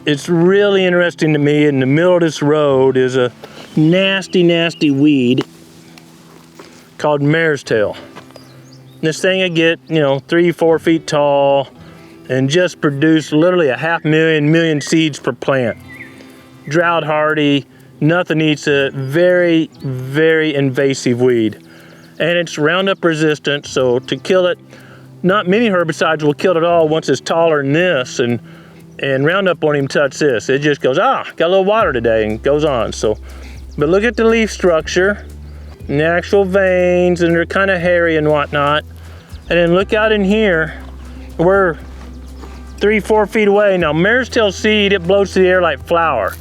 it's really interesting to me, in the middle of this road is a nasty, nasty weed called mare's tail. This thing will get, 3-4 feet tall and just produce literally 500,000 seeds per plant. Drought hardy, nothing eats it, very, very invasive weed. And it's Roundup resistant, so to kill it, not many herbicides will kill it all once it's taller than this, and Roundup won't even touch this. It just goes, got a little water today, and goes on. So, but look at the leaf structure, and the actual veins, and they're kind of hairy and whatnot. And then look out in here, we're 3-4 feet away. Now, mare's tail seed, it blows through the air like flour.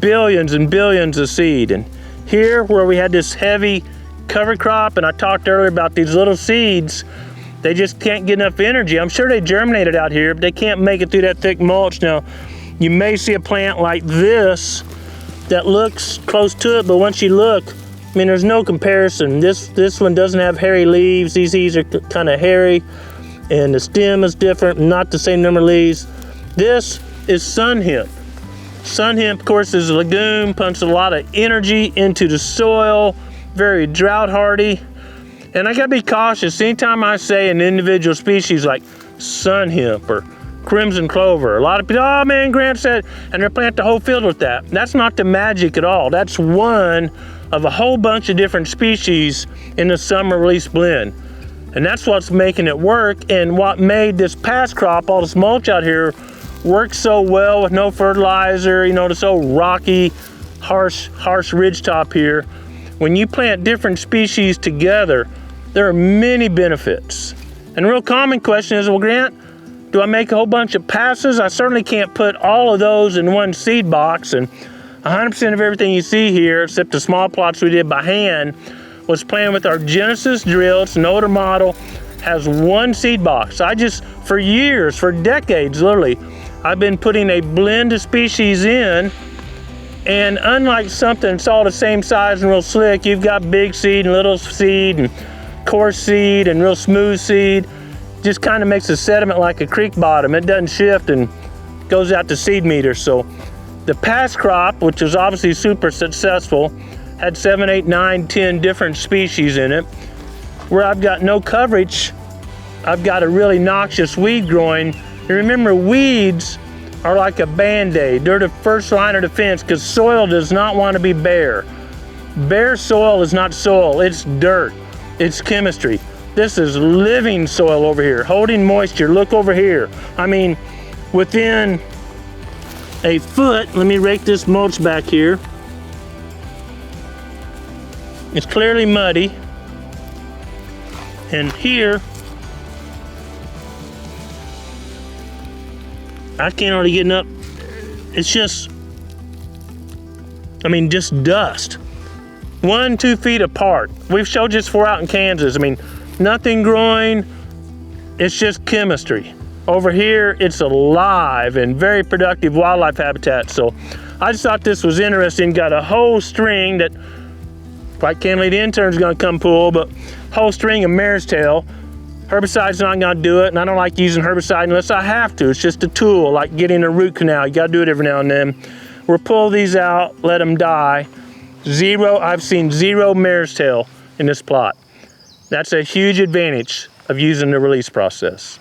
Billions and billions of seed. And here, where we had this heavy cover crop, and I talked earlier about these little seeds, they just can't get enough energy. I'm sure they germinated out here, but they can't make it through that thick mulch. Now, you may see a plant like this that looks close to it, but once you look, I mean, there's no comparison. This one doesn't have hairy leaves. These are kind of hairy, and the stem is different, not the same number of leaves. This is sun hemp. Sun hemp, of course, is a legume, pumps a lot of energy into the soil, very drought hardy. And I gotta be cautious. Anytime I say an individual species like sun hemp or crimson clover, a lot of people, oh man, Grant said, and they plant the whole field with that. That's not the magic at all. That's one of a whole bunch of different species in the summer release blend. And that's what's making it work, and what made this past crop, all this mulch out here, work so well with no fertilizer, this old rocky, harsh ridge top here. When you plant different species together, there are many benefits. And a real common question is, well, Grant, do I make a whole bunch of passes? I certainly can't put all of those in one seed box, and 100% of everything you see here, except the small plots we did by hand, was planted with our Genesis drill. It's an older model, has one seed box. For years, for decades literally, I've been putting a blend of species in, and unlike something that's all the same size and real slick, you've got big seed and little seed and coarse seed and real smooth seed. Just kind of makes the sediment like a creek bottom. It doesn't shift and goes out to seed meter. So the past crop, which was obviously super successful, had 7, 8, 9, 10 different species in it. Where I've got no coverage, I've got a really noxious weed growing. And remember, weeds are like a Band-Aid. They're the first line of defense, because soil does not want to be bare. Bare soil is not soil, it's dirt, it's chemistry. This is living soil over here, holding moisture. Look over here. I mean, within a foot, let me rake this mulch back here. It's clearly muddy. And here, I can't hardly get up. It's just, just dust. 1-2 feet apart. We've showed this before out in Kansas. Nothing growing, it's just chemistry. Over here, it's alive and very productive wildlife habitat. So I just thought this was interesting. Got a whole string that, like Kenley the intern's gonna come pull, but whole string of mare's tail. Herbicide's not gonna do it, and I don't like using herbicide unless I have to. It's just a tool, like getting a root canal. You gotta do it every now and then. We'll pull these out, let them die. I've seen 0 mare's tail in this plot. That's a huge advantage of using the release process.